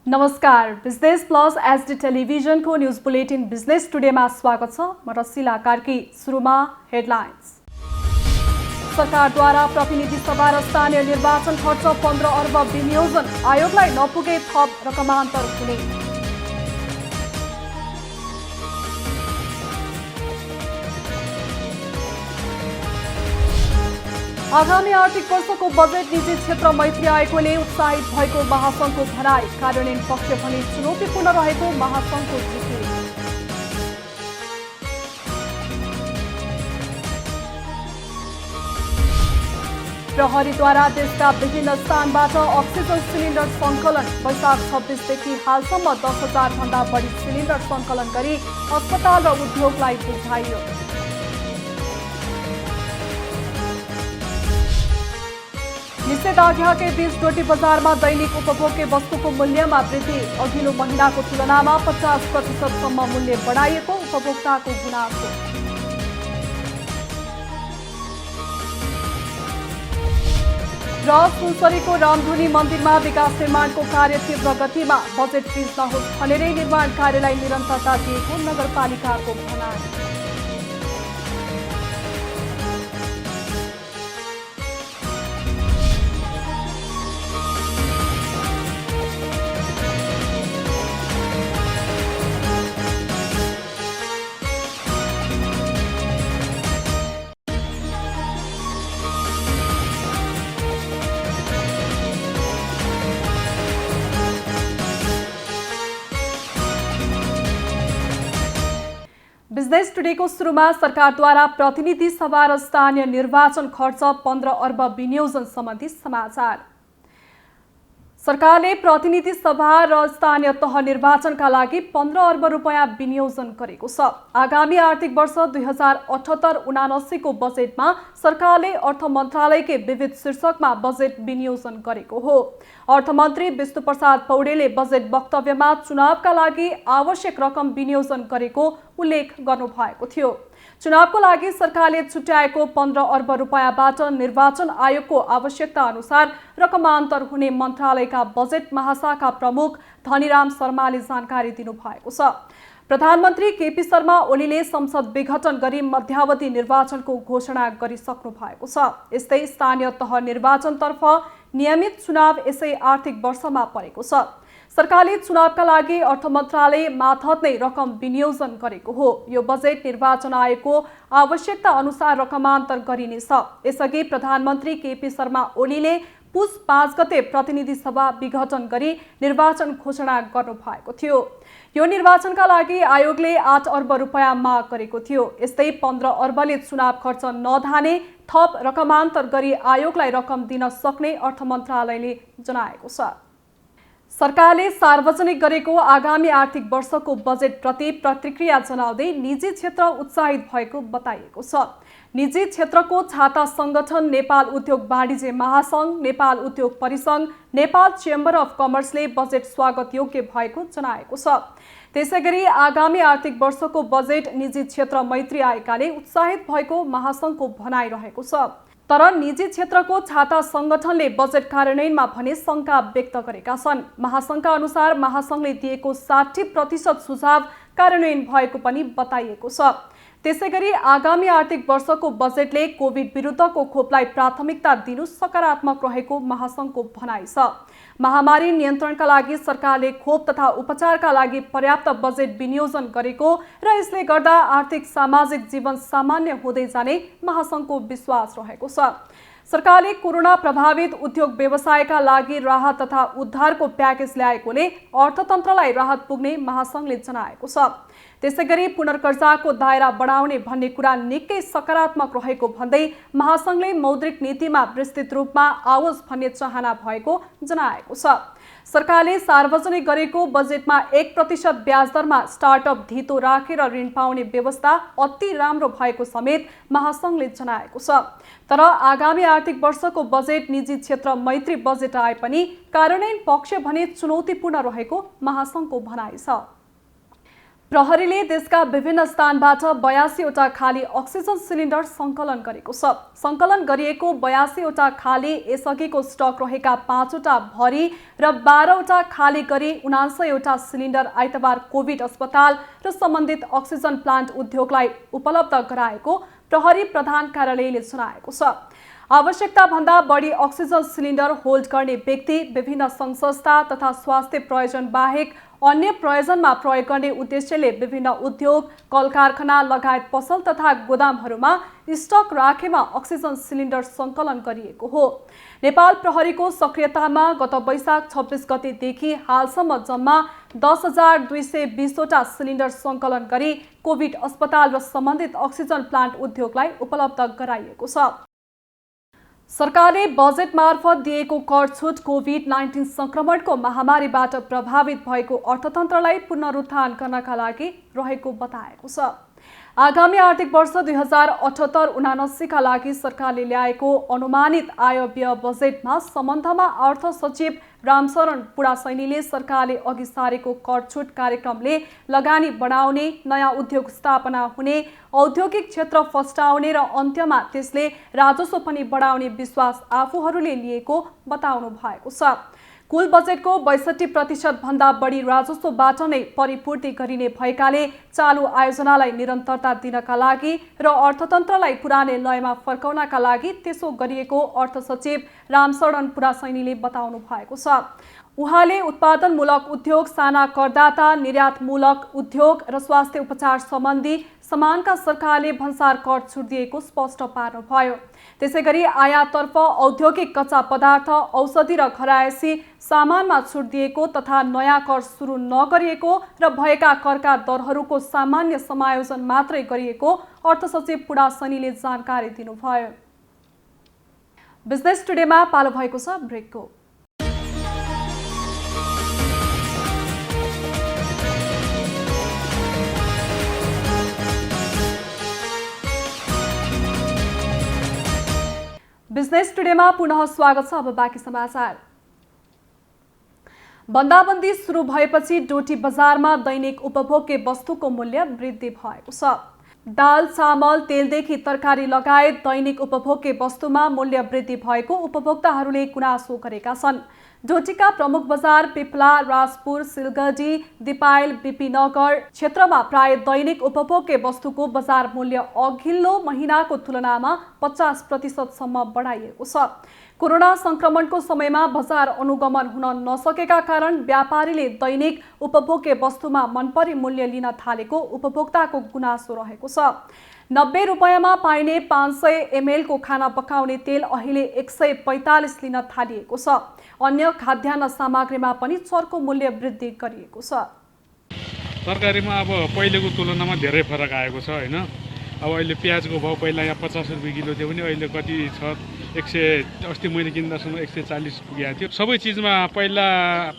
नमस्कार, business plus SD टेलिभिजनको news bulletin business टुडेमा स्वागत छ। म रसिला कार्की। सुरुमा हेडलाइन्स। सरकारद्वारा प्रतिनिधि सभा र स्थानीय निर्वाचन खर्च 15 अर्ब विनियोजन, आयोगलाई नपुगे थप रकमान्तर हुने। आगामी आर्थिक वर्षको बजेट निजी क्षेत्र मैत्री आयोगले उत्साहित भएको महासंघको भनाई। कार्यान्वयन पक्ष भने चुनौतीपूर्ण रहेको महासंघको जिकिर। प्रहरीद्वारा देशका विभिन्न स्थानबाट अक्सिजन सिलिन्डर सङ्कलन। वैशाख 26 देखि हालसम्म 10,000 भन्दा बढी सिलिन्डर सङ्कलन गरी अस्पताल र उद्योगलाई बुझाइयो। निषेधाज्ञाकै बीच डोटी बजारमा दैनिक उपभोग्य वस्तुको मूल्यमा वृद्धि। अघिल्लो महिनाको तुलनामा 50% मूल्य बढाइएको उपभोक्ताको गुनासो। र सुनसरीको रामधुनी मन्दिरमा विकास निर्माणको कार्य तीव्र गतिमा। बजेट फ्रिज नहोस् भनेरै निर्माण कार्यलाई निरन्तरता दिएको नगरपालिकाको भनाई। बिजनेस टुडेको सुरुमा सरकारद्वारा प्रतिनिधि सभा र स्थानीय निर्वाचन खर्च 15 अर्ब विनियोजन सम्बन्धी समाचार। सरकारले प्रतिनिधि सभा र स्थानीय तह निर्वाचनका लागि 15 अर्ब रुपैयाँ विनियोजन गरेको छ। आगामी आर्थिक वर्ष 2078-79 को बजेटमा सरकारले अर्थ मन्त्रालयकै विविध शीर्षकमा बजेट विनियोजन गरेको हो। अर्थमन्त्री विष्णुप्रसाद पौडेलले बजेट वक्तव्यमा चुनावका लागि आवश्यक रकम विनियोजन गरेको उल्लेख गर्नुभएको थियो। चुनावको लागि सरकारले छुट्याएको 15 अर्ब रुपैयाँबाट निर्वाचन आयोगको आवश्यकता अनुसार रकमान्तर हुने मन्त्रालयका बजेट महाशाखा प्रमुख धनीराम शर्माले जानकारी दिनुभएको छ। प्रधानमन्त्री केपी शर्मा ओलीले संसद विघटन गरी मध्यावधि निर्वाचनको घोषणा गरिसक्नु भएको छ। यस्तै स्थानीय तह निर्वाचनतर्फ नियमित चुनाव यसै आर्थिक वर्षमा परेको छ। सरकारले चुनावका लागि अर्थ मन्त्रालय मार्फत नै रकम विनियोजन गरेको हो। यो बजेट निर्वाचन आयोगको आवश्यकता अनुसार रकमान्तर गरिनेछ। यसअघि प्रधानमन्त्री केपी शर्मा ओलीले पुस 5 गते प्रतिनिधि सभा विघटन गरी निर्वाचन घोषणा गर्नुभएको थियो। यो निर्वाचनका लागि आयोगले 8 अर्ब रुपैयाँ माग गरेको थियो। यस्तै 15 अर्बले चुनाव खर्च नधाने थप रकमान्तर गरी आयोगलाई रकम दिन सक्ने अर्थ मन्त्रालयले जनाएको छ। सरकारले सार्वजनिक गरेको आगामी आर्थिक वर्षको बजेट प्रति प्रतिक्रिया जनाउँदै निजी क्षेत्र उत्साहित भएको बताइएको छ। निजी क्षेत्रको छाता संगठन नेपाल उद्योग वाणिज्य महासंघ, नेपाल उद्योग परिसंघ, नेपाल चेम्बर अफ कमर्सले बजेट स्वागत योग्य भएको जनाएको छ। त्यसैगरी आगामी आर्थिक वर्षको बजेट निजी क्षेत्र मैत्री आएकाले उत्साहित भएको महासंघको भनाइ रहेको छ। तर निजी क्षेत्रको छाता संगठनले बजेट कार्यान्वयनमा भने शंका व्यक्त गरेका छन्। महासंघका अनुसार महासंघले दिएको 60% सुझाव कार्यान्वयन भएको पनि बताइएको छ। त्यसैगरी आगामी आर्थिक वर्षको बजेटले कोभिड विरुद्धको खोपलाई प्राथमिकता दिनु सकारात्मक रहेको महासंघको भनाइ छ। महामारी नियन्त्रणका लागि सरकारले खोप तथा उपचारका लागि पर्याप्त बजेट विनियोजन गरेको र यसले गर्दा आर्थिक सामाजिक जीवन सामान्य हुँदै जाने महासंघको विश्वास रहेको छ। सरकारले कोरोना प्रभावित उद्योग व्यवसायका लागि राहत तथा उद्धारको प्याकेज ल्याएकोले अर्थतन्त्रलाई राहत पुग्ने महासंघले जनाएको छ। त्यसैगरी पुनर्कर्जाको दायरा बढाउने भन्ने कुरा निकै सकारात्मक रहेको भन्दै महासंघले मौद्रिक नीतिमा विस्तृत रूपमा आओस् भन्ने चाहना भएको जनाएको छ। सरकारले सार्वजनिक गरेको बजेटमा 1% ब्याज दरमा स्टार्टअप धितो राखेर ऋण पाउने व्यवस्था अति राम्रो भएको समेत महासंघले जनाएको छ। तर आगामी आर्थिक वर्षको बजेट निजी क्षेत्र मैत्री बजेट आए पनि कार्यान्वयन पक्ष भने चुनौतीपूर्ण रहेको महासंघको भनाइ छ। प्रहरीले देशका विभिन्न स्थानबाट 82वटा खाली अक्सिजन सिलिन्डर सङ्कलन गरेको छ। सङ्कलन गरिएको 82वटा खाली यसअघिको स्टक रहेका 5वटा भरी र 12वटा खाली गरी 79वटा सिलिन्डर आइतबार कोभिड अस्पताल र सम्बन्धित अक्सिजन प्लान्ट उद्योगलाई उपलब्ध गराएको प्रहरी प्रधान कार्यालयले जनाएको छ। आवश्यकता भन्दा बढी अक्सिजन सिलिन्डर होल्ड गर्ने व्यक्ति, विभिन्न सङ्घ-संस्था तथा स्वास्थ्य प्रयोजन बाहेक अन्य प्रयोजनमा प्रयोग गर्ने उद्देश्यले विभिन्न उद्योग, कल-कारखाना लगायत पसल तथा गोदामहरूमा स्टक राखेमा अक्सिजन सिलिन्डर सङ्कलन गरिएको हो। नेपाल प्रहरीको सक्रियतामा गत वैशाख 26 गतेदेखि हालसम्म जम्मा 10,220वटा सिलिन्डर सङ्कलन गरी कोभिड अस्पताल र सम्बन्धित अक्सिजन प्लान्ट उद्योगलाई उपलब्ध गराइएको छ। सरकारले बजेट मार्फत दिएको कर छुट कोभिड-19 संक्रमणको महामारीबाट प्रभावित भएको अर्थतन्त्रलाई पुनरुत्थान गर्नका लागि रहेको बताएको छ। आगामी आर्थिक वर्ष 2078-79 का लागि सरकारले ल्याएको अनुमानित आय व्यय बजेटमा सम्बन्धमा अर्थ सचिव रामशरण पुडासैनीले सरकारले अघि सारेको कर छुट कार्यक्रमले लगानी बढाउने, नयाँ उद्योग स्थापना हुने, औद्योगिक क्षेत्र फस्टाउने र अन्त्यमा त्यसले राजस्व पनि बढाउने विश्वास आफूहरूले लिएको बताउनु भएको छ। कुल बजेटको 62% भन्दा बढी राजस्वबाट नै परिपूर्ति गरिने भएकाले चालु आयोजनालाई निरन्तरता दिनका लागि र अर्थतन्त्रलाई पुरानै लयमा फर्काउनका लागि त्यसो गरिएको अर्थ सचिव रामशरण पुडासैनीले बताउनु भएको छ। उहाँले उत्पादनमूलक उद्योग, साना करदाता, निर्यातमूलक उद्योग र स्वास्थ्य उपचार सम्बन्धी समानका सरकारले भन्सार कर छुट दिएको स्पष्ट पार्नुभयो। त्यसैगरी आयाततर्फ औद्योगिक कच्चा पदार्थ, औषधि र घरायसी सामानमा छुट दिएको तथा नयाँ कर सुरु नगरिएको र भएका करका दरहरूको सामान्य समायोजन मात्रै गरिएको अर्थ सचिव पुडासैनीले जानकारी दिनुभयो। बिजनेस टुडेमा पालो भएको छ ब्रेकको। बिजनेस टुडेमा पुनः स्वागत छ। अब बाँकी समाचार। बन्दाबन्दी सुरु भएपछि डोटी बजारमा दैनिक उपभोग्य वस्तुको मूल्य वृद्धि भएको छ। दाल, चामल, तेलदेखि तरकारी लगायत दैनिक उपभोग्य वस्तुमा मूल्य वृद्धि भएको उपभोक्ताहरूले गुनासो गरेका छन्। डोटीका प्रमुख बजार पिपला, राजपुर, सिलगढी, दिपायल, बिपीनगर क्षेत्रमा प्राय दैनिक उपभोग्य वस्तुको बजार मूल्य अघिल्लो महिनाको तुलनामा 50% सम्म बढाइएको छ। कोरोना संक्रमणको समयमा बजार अनुगमन हुन नसकेका कारण व्यापारीले दैनिक उपभोग्य वस्तुमा मनपरी मूल्य लिन थालेको उपभोक्ताको गुनासो रहेको छ। 90 रुपैयाँमा पाइने 500 ml को खाना पकाउने तेल अहिले 145 लिन थालिएको छ। अन्य खाद्यान्न सामग्रीमा पनि चर्को मूल्य वृद्धि गरिएको छ। तरकारीमा अब पहिलेको तुलनामा धेरै फरक आएको छ हैन। अब अहिले प्याजको भाउ पहिला यहाँ 50 रुपैयाँ किलो थियो भने अहिले कति छ 100, अस्ति मैले किन्दासम्म 140 पुगेको थियो। सबै चिजमा पहिला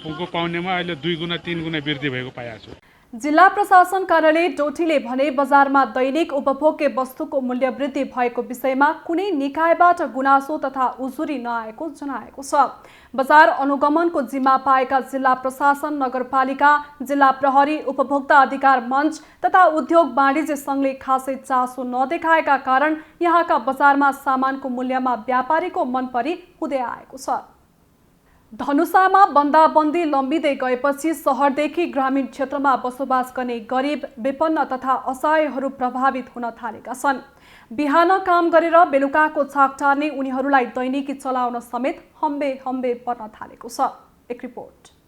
पाउनेमा अहिले 2 गुणा 3 गुणा वृद्धि भएको पाएको छु। जिल्ला प्रशासन कार्यालय डोटीले भने बजारमा दैनिक उपभोग्य वस्तुको मूल्य वृद्धि भएको विषयमा कुनै निकायबाट गुनासो तथा उजुरी नआएको जनाएको छ। बजार अनुगमनको जिम्मा पाएका जिल्ला प्रशासन, नगरपालिका, जिल्ला प्रहरी, उपभोक्ता अधिकार मञ्च तथा उद्योग वाणिज्य सङ्घले खासै चासो नदेखाएका कारण यहाँका बजारमा सामानको मूल्यमा व्यापारीको मनपरी हुँदै आएको छ। धनुषामा बन्दाबन्दी लम्बिँदै गएपछि शहरदेखि ग्रामीण क्षेत्रमा बसोबास गर्ने गरिब, विपन्न तथा असहायहरू प्रभावित हुन थालेका छन्। बिहान काम गरेर बेलुकाको छाक टार्ने उनीहरूलाई दैनिकी चलाउन समेत हम्बे हम्बे पर्न थालेको छ। एक रिपोर्ट।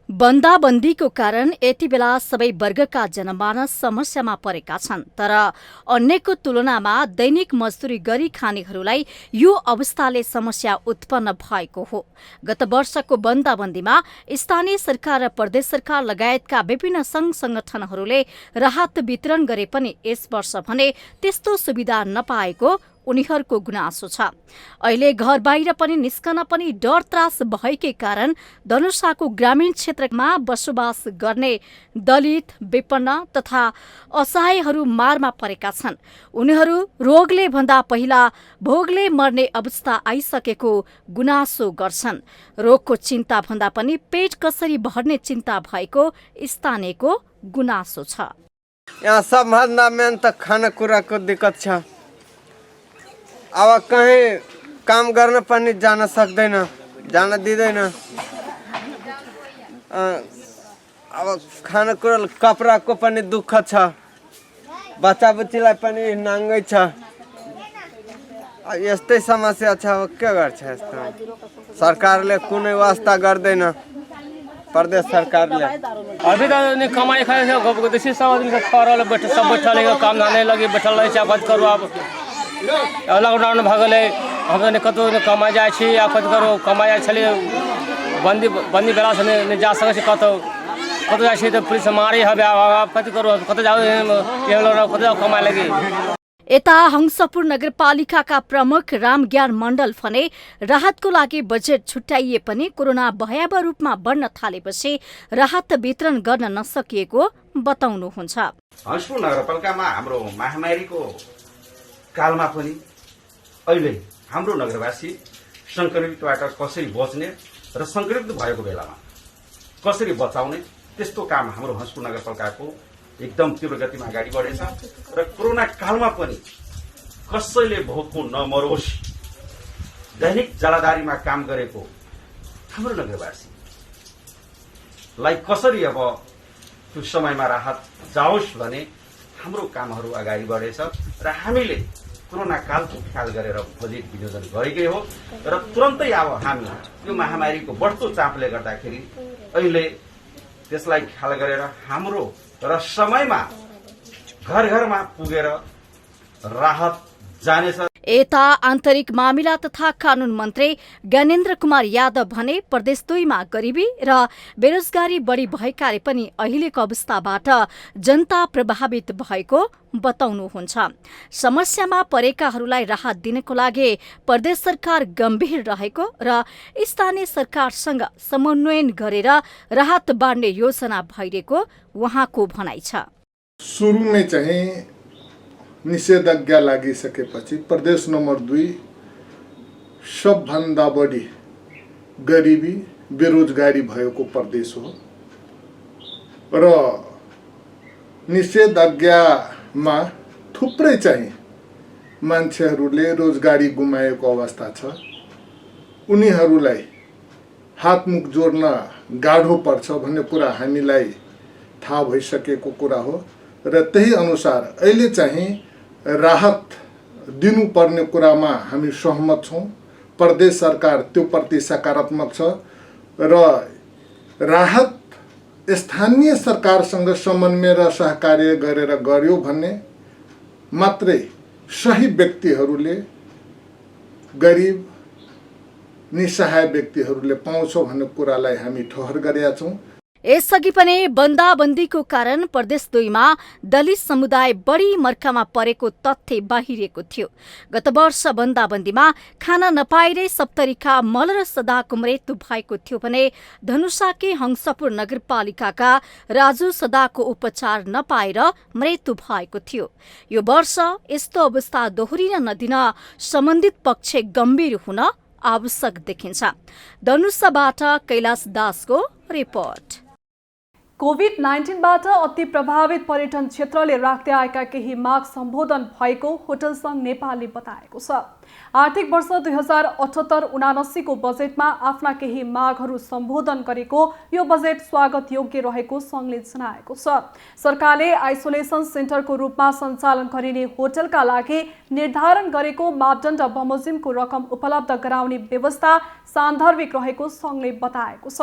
बन्दाबन्दीको कारण यति बेला सबै वर्गका जनमानस समस्यामा परेका छन्। तर अन्यको तुलनामा दैनिक मजदुरी गरी खानेहरूलाई यो अवस्थाले समस्या उत्पन्न भएको हो। गत वर्षको बन्दाबन्दीमा स्थानीय सरकार र प्रदेश सरकार लगायतका विभिन्न संघ संगठनहरूले राहत वितरण गरे पनि यस वर्ष भने त्यस्तो सुविधा नपाएको उनीहरूको गुनासो छ। अहिले घर बाहिर पनि निस्कन पनि डर त्रास भएकै कारण धनुषाको ग्रामीण क्षेत्रमा बसोबास गर्ने दलित, विपन्न तथा असहायहरू मारमा परेका छन्। उनीहरू रोगले भन्दा पहिला भोगले मर्ने अवस्था आइसकेको गुनासो गर्छन्। रोगको चिन्ता भन्दा पनि पेट कसरी भर्ने चिन्ता भएको स्थानीयको गुनासो छ। यहाँ सबभन्दा मेन त खानेकुराको दिक्कत छ। अब कहीँ काम गर्न पनि जान सक्दैन, जान दिँदैन। अब खानेकुरा कपडाको पनि दुःख छ, बच्चा बुच्चीलाई पनि नाङ्गै छ। यस्तै समस्या छ। अब के गर्छ यस्तो? सरकारले कुनै वास्ता गर्दैन, प्रदेश सरकारले। अभी तो नहीं कमाई खाए थे देशी सब आदमी सब खा रहा बैठे सब बैठल है, काम धाने लगे बैठल रहे छै। आफत करो अब लॉकडाउन भ गए, हम तो कतौ कमाई जाए छी, आफत करो कमाई जाए छले बंदी बेला से नहीं जा सके कतौ कतौ जाए छी तो पुलिस मारे हबे। अब कति करो कतौ जाओ कतौ जाओ कमाई लगे। यता हंसपुर नगरपालिकाका प्रमुख रामज्ञान मण्डल भने राहतको लागि बजेट छुट्याइए पनि कोरोना भयावह रूपमा बढ्न थालेपछि राहत वितरण गर्न नसकिएको बताउनुहुन्छ। हंसपुर नगरपालिकामा हाम्रो महामारीको कालमा पनि अहिले हाम्रो नगरवासी संक्रमितबाट कसरी बच्ने र संक्रमित भएको बेलामा कसरी बचाउने त्यस्तो काम हाम्रो हंसपुर नगरपालिकाको एकदम तीव्र गतिमा अगाडि बढेछ। र कोरोना कालमा पनि कसैले भोकको नमरोस् दैनिक जलाधारीमा काम गरेको हाम्रो नगरवासीलाई कसरी अब त्यो समयमा राहत जाओस् भने हाम्रो कामहरू अगाडि बढेछ। र हामीले कोरोना कालको ख्याल गरेर बजेट विनियोजन गरेकै हो। र तुरन्तै अब हामी यो महामारीको बढ्दो चापले गर्दाखेरि अहिले त्यसलाई ख्याल गरेर हाम्रो र समयमा घर घरमा पुगेर राहत जानेछ। यता आन्तरिक मामिला तथा कानून मन्त्री ज्ञानेन्द्र कुमार यादव भने प्रदेश 2 मा गरिबी र बेरोजगारी बढी भएकाले पनि अहिलेको अवस्थाबाट जनता प्रभावित भएको बताउनुहुन्छ। समस्यामा परेकाहरूलाई राहत दिनको लागि प्रदेश सरकार गम्भीर रहेको र स्थानीय सरकारसँग समन्वयन गरेर राहत बाँड्ने योजना भइरहेको उहाँको भनाइ छ। सुरुमै चाहिँ निषेधाज्ञा लागिसकेपछि प्रदेश नम्बर 2 सबभन्दा बढी गरिबी बेरोजगारी भएको प्रदेश हो। र निषेधाज्ञामा थुप्रै चाहिँ मान्छेहरूले रोजगारी गुमाएको अवस्था छ। उनीहरूलाई हातमुख जोड्न गाह्रो पर्छ भन्ने कुरा हामीलाई थाहा भइसकेको कुरा हो। र त्यही अनुसार अहिले चाहिँ राहत दिनुपर्ने कुरामा हामी सहमत छौँ। प्रदेश सरकार त्यो प्रति सकारात्मक छ र राहत स्थानीय सरकारसँग समन्वय र सहकार्य गरेर गर्यो भने मात्रै सही व्यक्तिहरूले, गरिब निसहाय व्यक्तिहरूले पाउँछ भन्ने कुरालाई हामी ठहर गरेका छौँ। यसअघि पनि बन्दाबन्दीको कारण प्रदेश 2 मा दलित समुदाय बढी मर्कामा परेको तथ्य बाहिरिएको थियो। गत वर्ष बन्दाबन्दीमा खाना नपाएरै सप्तरीका मल र सदाको मृत्यु भएको थियो भने धनुषाकै हंसपुर नगरपालिकाका राजु सदाको उपचार नपाएर मृत्यु भएको थियो। यो वर्ष यस्तो अवस्था दोहोरिन नदिन सम्बन्धित पक्ष गम्भीर हुन आवश्यक देखिन्छ। धनुषाबाट कैलाश दासको रिपोर्ट। कोभिड-19बाट अति प्रभावित पर्यटन क्षेत्रले राख्दै आएका केही माग सम्बोधन भएको होटल संघ नेपालले बताएको छ। आर्थिक वर्ष 2078-79 को बजेटमा आफ्ना केही मागहरू सम्बोधन गरेको यो बजेट स्वागत योग्य रहेको संघले जनाएको छ। सरकारले आइसोलेसन सेन्टरको रूपमा सञ्चालन गरिने होटलका लागि निर्धारण गरेको मापदण्ड बमोजिमको रकम उपलब्ध गराउने व्यवस्था सान्दर्भिक रहेको संघले बताएको छ।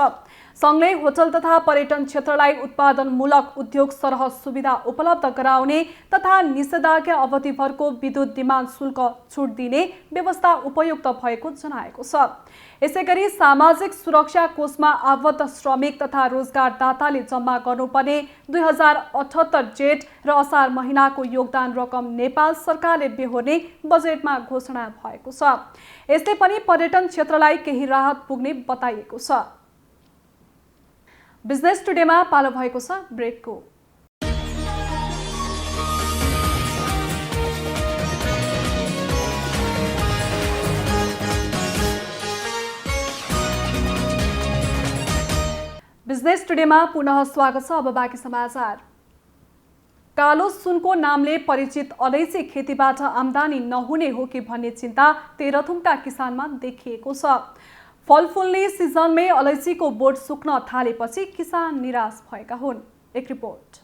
संघले होटल तथा पर्यटन क्षेत्रलाई उत्पादनमूलक उद्योग सरह सुविधा उपलब्ध गराउने तथा निषेधाज्ञा अवधिभरको विद्युत डिमान्ड शुल्क छुट दिने व्यवस्था उपयुक्त भएको जनाएको छ। यसैगरी सामाजिक सुरक्षा कोषमा आबद्ध श्रमिक तथा रोजगारदाताले जम्मा गर्नुपर्ने 2078 जेठ र असार महिनाको योगदान रकम नेपाल सरकारले बेहोर्ने बजेटमा घोषणा भएको छ। यसले पनि पर्यटन क्षेत्रलाई केही राहत पुग्ने बताइएको छ। बिजनेस टुडेमा पालो भएको छ ब्रेकको। बिजनेस टुडेमा पुनः स्वागत छ। अब बाँकी समाचार। कालो सुनको नामले परिचित अलैँची खेतीबाट आम्दानी नहुने हो कि भन्ने चिन्ता तेह्रथुमका किसानमा देखिएको छ। फलफुल्ने सिजनमै अलैँचीको बोट सुक्न थालेपछि किसान निराश भएका हुन्। एक रिपोर्ट।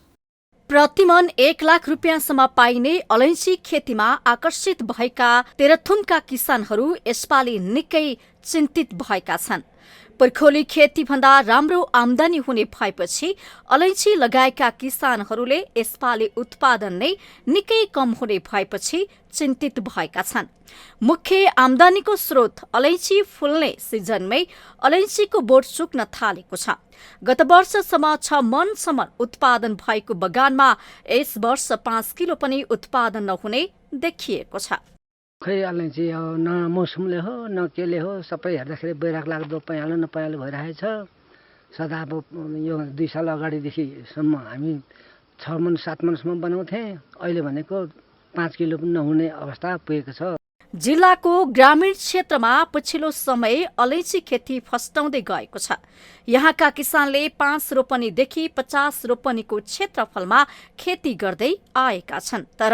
प्रतिमन 1 लाख रुपियाँसम्म पाइने अलैँची खेतीमा आकर्षित भएका तेह्रथुमका किसानहरू यसपालि निकै चिन्तित भएका छन्। पर्खोली खेती भन्दा राम्रो आम्दानी हुने भएपछि अलैँची लगाएका किसानहरूले यसपालि उत्पादन नै निकै कम हुने भएपछि चिन्तित भएका छन्। मुख्य आम्दानीको स्रोत अलैँची फुल्ने सिजनमै अलैँचीको बोट सुक्न थालेको छ। गत वर्षसम्म 6 मनसम्म उत्पादन भएको बगानमा यस वर्ष 5 किलो पनि उत्पादन नहुने देखिएको छ। खै अलैँची न मौसमले हो न केले हो, सबै हेर्दाखेरि बैराग लाग्दो पाइहाल्नु नपाइहाल्नु भइरहेछ। सदा अब यो 2 साल अगाडिदेखिसम्म हामी 6 मन 7 मनसम्म बनाउँथेँ, अहिले भनेको 5 किलो पनि नहुने अवस्था पुगेको छ। जिल्लाको ग्रामीण क्षेत्रमा पछिल्लो समय अलैँची खेती फस्टाउँदै गएको छ। यहाँका किसानले 5 रोपनीदेखि 50 रोपनीको क्षेत्रफलमा खेती गर्दै आएका छन्। तर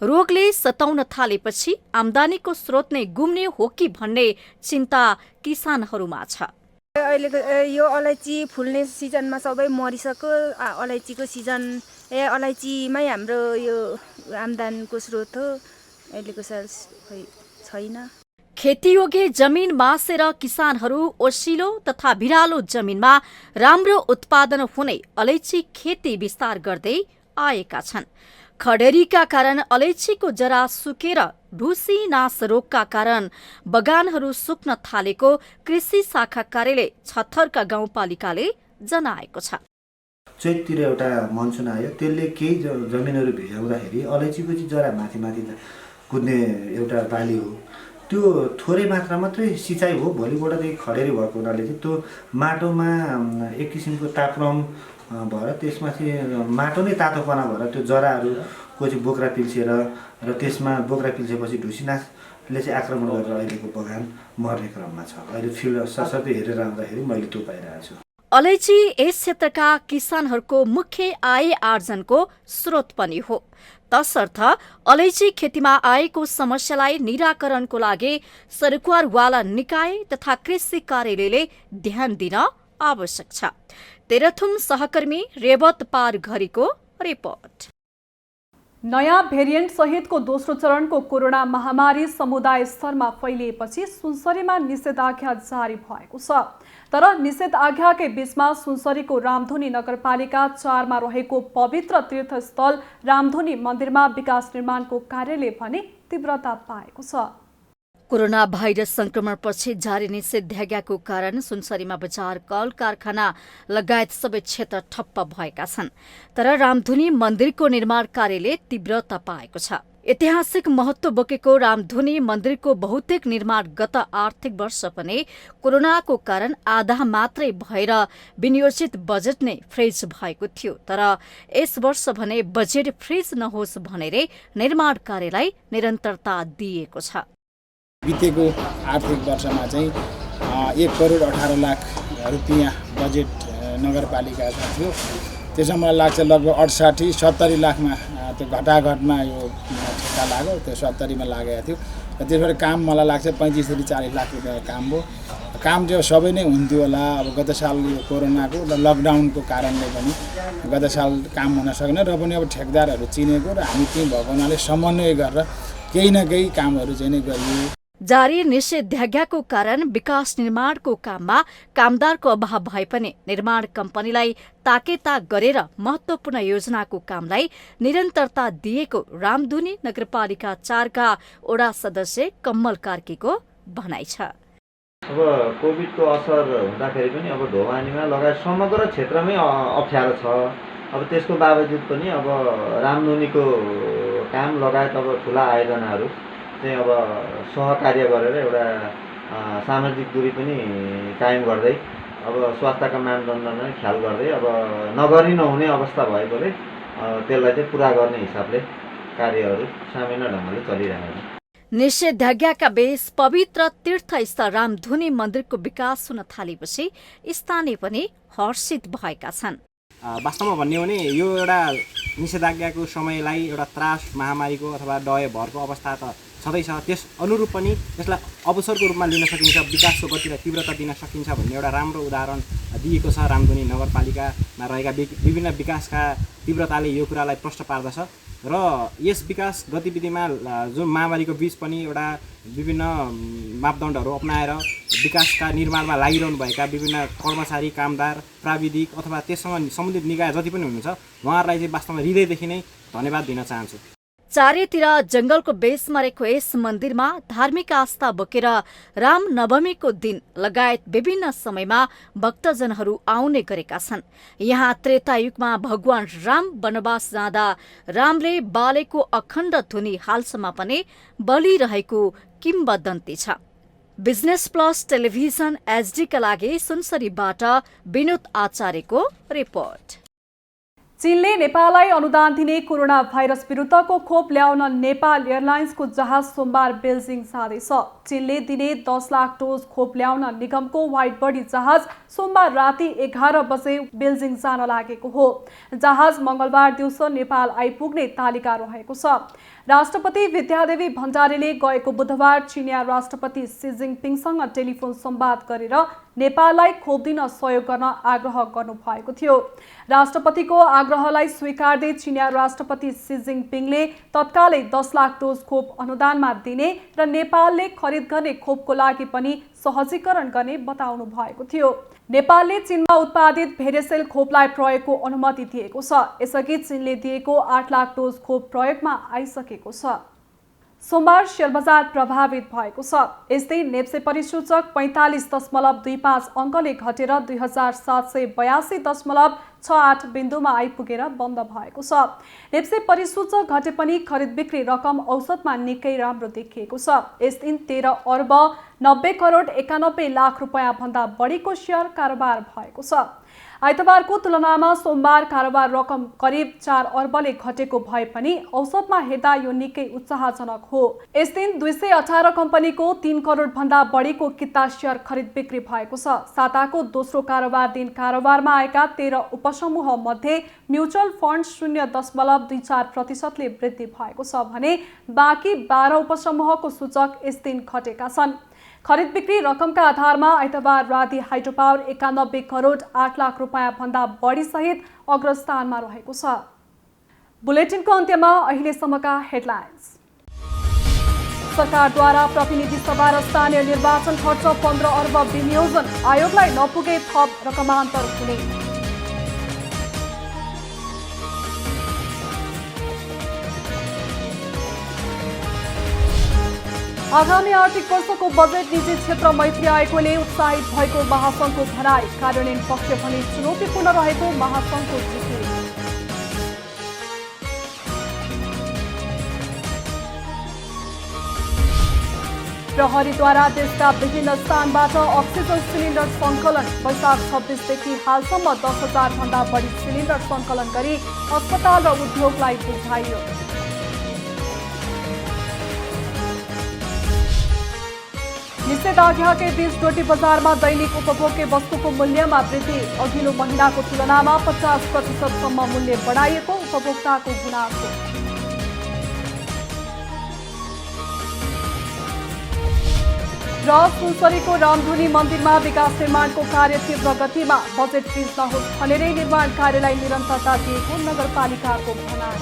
रोगले सताउन थालेपछि आम्दानीको स्रोत नै गुम्ने हो कि भन्ने चिन्ता किसानहरूमा छ। अहिलेको यो अलैँची फुल्ने सिजनमा सबै मरिसक्यो। अलैँचीको सिजन अलैँचीमै हाम्रो यो आम्दानीको स्रोत हो। अहिलेको साल छैन। खेतीयोग्य जमिन मासेर किसानहरू ओसिलो तथा भिरालो जमिनमा राम्रो उत्पादन हुने अलैँची खेती विस्तार गर्दै आएका छन्। खडेरीका कारण अलैँचीको जरा सुकेर ढुसी नास रोगका कारण बगानहरू सुक्न थालेको कृषि शाखा कार्यालय छत्थरका गाउँपालिकाले जनाएको छ। चैततिर एउटा मनसुन आयो, त्यसले केही जमिनहरू भिजाउँदाखेरि अलैँचीको चाहिँ जरा माथि कुद्ने एउटा बाली हो। त्यो थोरै मात्रा मात्रै सिँचाइ हो, भोलिपल्टदेखि खडेरी भएको हुनाले चाहिँ त्यो माटोमा एक किसिमको तापक्रम भएर त्यसमाथि माटो नै तातोपना भएर त्यो जराहरूको चाहिँ बोक्रा पिल्सेर र त्यसमा बोक्रा पिल्सेपछि ढुसीनासले चाहिँ आक्रमण गरेर अहिलेको बगान मर्ने क्रममा छ। अहिले फिल्ड सरसर्ती हेरेर आउँदाखेरि मैले त्यो पाइरहेको छु। अलैँची यस क्षेत्रका किसानहरूको मुख्य आय आर्जनको स्रोत पनि हो। तसर्थ अलैँची खेतीमा आएको समस्यालाई निराकरणको लागि सरकारवाला निकाय तथा कृषि कार्यालयले ध्यान दिन आवश्यक छ। तेह्रथुम सहकर्मी रेवत पार घरीको रिपोर्ट। नयाँ भेरिएन्ट सहितको दोस्रो चरणको कोरोना महामारी समुदाय स्तरमा फैलिएपछि सुनसरीमा निषेधाज्ञा जारी भएको छ। तर निषेधाज्ञाकै बीचमा सुनसरीको रामधुनी नगरपालिका 4 मा रहेको पवित्र तीर्थस्थल रामधुनी मन्दिरमा विकास निर्माणको कार्यले भने तीव्रता पाएको छ। कोरोना भाइरस संक्रमणपछि जारी निषेधाज्ञाको कारण सुनसरीमा बजार, कल कारखाना लगायत सबै क्षेत्र ठप्प भएका छन्। तर रामधुनी मन्दिरको निर्माण कार्यले तीव्रता पाएको छ। ऐतिहासिक महत्व बोकेको रामधुनी मन्दिरको बहुतेक निर्माण गत आर्थिक वर्ष पनि कोरोनाको कारण आधा मात्रै भएर विनियोजित बजेट नै फ्रिज भएको थियो। तर यस वर्ष भने बजेट फ्रिज नहोस् भनेर निर्माण कार्यलाई निरन्तरता दिएको छ। बितेको आर्थिक वर्षमा चाहिँ 1,18,00,000 रुपियाँ बजेट नगरपालिकाको थियो। त्यसमा मलाई लाग्छ लगभग 68-70 लाखमा त्यो घटाघटमा यो ठेक्का लाग्यो। त्यो 70 मा लागेको थियो र त्यसबाट काम मलाई लाग्छ 35-40 लाख रुपियाँ काम भयो। काम चाहिँ सबै नै हुन्थ्यो होला। अब गत साल यो कोरोनाको र लकडाउनको कारणले पनि गत साल काम हुन सकेन र पनि अब ठेकदारहरू चिनेको र हामी त्यहीँ भएको हुनाले समन्वय गरेर केही न केही कामहरू चाहिँ नै गरियो। जारी निषेधाज्ञाको कारण विकास निर्माणको काममा कामदारको अभाव भए पनि निर्माण कम्पनीलाई ताकेता गरेर महत्वपूर्ण योजनाको कामलाई निरन्तरता दिएको रामधुनी नगरपालिका 4 का वडा सदस्य कमल कार्कीको भनाइ छ। अब कोभिडको असर हुँदाखेरि पनि अब ढोमानीमा लगायत समग्र क्षेत्रमै अप्ठ्यारो छ। अब त्यसको बावजुद पनि अब रामधुनीको काम लगायत अब ठुला आयोजनाहरू चाहिँ अब सहकार्य गरेर एउटा सामाजिक दूरी पनि कायम गर्दै अब स्वास्थ्यका मानदण्डलाई ख्याल गर्दै अब नगरी नहुने अवस्था भएकोले त्यसलाई चाहिँ पुरा गर्ने हिसाबले कार्यहरू सामान्य ढङ्गले चलिरहेको छ। निषेधाज्ञाका बीच पवित्र तीर्थस्थल रामधुनी मन्दिरको विकास हुन थालेपछि स्थानीय पनि हर्षित भएका छन्। वास्तवमा भन्ने हो भने यो एउटा निषेधाज्ञाको समयलाई एउटा त्रास महामारीको अथवा डय भरको अवस्था त छँदैछ, त्यस अनुरूप पनि यसलाई अवसरको रूपमा लिन सकिन्छ, विकासको गतिलाई तीव्रता दिन सकिन्छ भन्ने एउटा राम्रो उदाहरण दिएको छ। रामधुनी नगरपालिकामा रहेका विभिन्न विकासका तीव्रताले यो कुरालाई प्रष्ट पार्दछ र यस विकास गतिविधिमा जुन महामारीको बीच पनि एउटा विभिन्न मापदण्डहरू अपनाएर विकासका निर्माणमा लागिरहनु भएका विभिन्न कर्मचारी, कामदार, प्राविधिक अथवा त्यससँग सम्बन्धित निकाय जति पनि हुनुहुन्छ उहाँहरूलाई चाहिँ वास्तवमा हृदयदेखि नै धन्यवाद दिन चाहन्छु। चारैतिर जंगलको बेसमा रहेको यस मन्दिरमा धार्मिक आस्था बोकेर राम नवमीको दिन लगायत विभिन्न समयमा भक्तजनहरू आउने गरेका छन्। यहाँ त्रेतायुगमा भगवान राम वनवास जाँदा रामले बालेको अखण्ड धुनी हालसम्म पनि बलिरहेको किम्वदन्ती छ। बिजनेस प्लस टेलिभिजन एचडीका लागि सुनसरीबाट विनोद आचार्यको रिपोर्ट। चीनले नेपाललाई अनुदान दिने कोरोना भाइरस विरुद्धको खोप ल्याउन नेपाल एयरलाइन्सको जहाज सोमबार बेल्जिङ जाँदैछ। चीनले दिने 10 लाख डोज खोप ल्याउन निगमको व्हाइट बडी जहाज सोमबार राति 11 बजे बेल्जिङ जान लागेको हो। जहाज मंगलबार दिउँसो नेपाल आइपुग्ने तालिका रहेको छ। राष्ट्रपति विद्यादेवी भण्डारीले गएको बुधबार चिनिया राष्ट्रपति सी जिनपिङसँग टेलिफोन संवाद गरेर नेपाललाई खोप दिन सहयोग गर्न आग्रह गर्नुभएको थियो। राष्ट्रपतिको आग्रहलाई स्वीकार्दै चिनिया राष्ट्रपति सी जिनपिङले तत्कालै 10 लाख डोज खोप अनुदानमा दिने र नेपालले खरिद गर्ने खोपको लागि पनि सहजीकरण गर्ने बताउनु भएको थियो। नेपालले चीनमा उत्पादित भेरेसेल खोपलाई प्रयोगको अनुमति दिएको छ। यसअघि चीनले दिएको 8 लाख डोज खोप प्रयोगमा आइसकेको छ। सोमबार शेयर बजार प्रभावित भएको छ। यस्तै नेप्से परिसूचक 45.25 अङ्कले घटेर 2782.68 बिन्दुमा आइपुगेर बन्द भएको छ। नेप्से परिसूचक घटे पनि खरिद बिक्री रकम औसतमा निकै राम्रो देखिएको छ। यस दिन 13 अर्ब 90 करोड 91 लाख रुपैयाँ भन्दा बढीको शेयर कारोबार भएको छ। आइतबारको तुलनामा सोमबार कारोबार रकम करिब 4 अर्बले घटेको भए पनि औसतमा हेर्दा यो निकै उत्साहजनक हो। यस दिन 218 कम्पनीको 3 करोड भन्दा बढीको किता शेयर खरिद बिक्री भएको छ। साताको दोस्रो कारोबार दिन कारोबारमा आएका 13 उपसमूह मध्ये म्युचुअल फन्ड 0.24% वृद्धि भएको छ भने बाँकी 12 उपसमूहको सूचक यस दिन घटेका छन्। खरिद बिक्री रकमका आधारमा आइतबार राति हाइड्रो पावर 91 करोड 8 लाख रुपैयाँ भन्दा बढी सहित अग्रस्थानमा रहेको छ। बुलेटिनको अन्त्यमा अहिलेसम्मका हेडलाइन्स। सरकारद्वारा प्रतिनिधि सभा र स्थानीय निर्वाचन खर्च 15 अर्ब विनियोजन, आयोगलाई नपुगे थप रकमान्तर हुने। आगामी आर्थिक वर्षको बजेट निजी क्षेत्र मैत्री आयोगले उत्साहित भएको महासंघको भनाई, कार्यान्वयन पक्ष भने चुनौतीपूर्ण रहेको महासंघको जिकिर। प्रहरीद्वारा देशका विभिन्न स्थानबाट अक्सिजन सिलिन्डर सङ्कलन, वैशाख 26 देखि हालसम्म 10,000 भन्दा बढी सिलिन्डर सङ्कलन गरी अस्पताल र उद्योगलाई बुझाइयो। निषेधाज्ञाकै बीच डोटी बजारमा दैनिक उपभोग्य वस्तुको मूल्यमा वृद्धि, अघिल्लो महिनाको तुलनामा 50% मूल्य बढाइएको उपभोक्ताको गुनासो। र सुनसरीको रामधुनी मन्दिरमा विकास निर्माणको कार्य तीव्र गतिमा, बजेट फ्रिज नहोस् भनेरै निर्माण कार्यलाई निरन्तरता दिएको नगरपालिकाको भनाइ।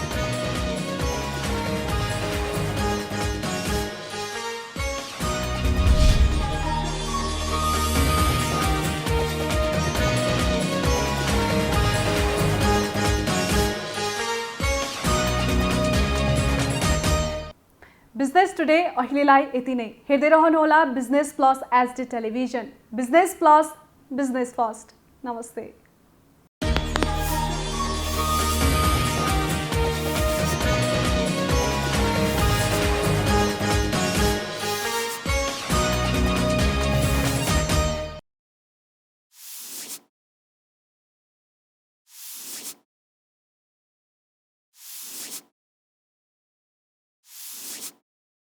टुडे अहिलेलाई यति नै। हेर्दै रहनुहोला business plus HD television. Business plus, business first. नमस्ते।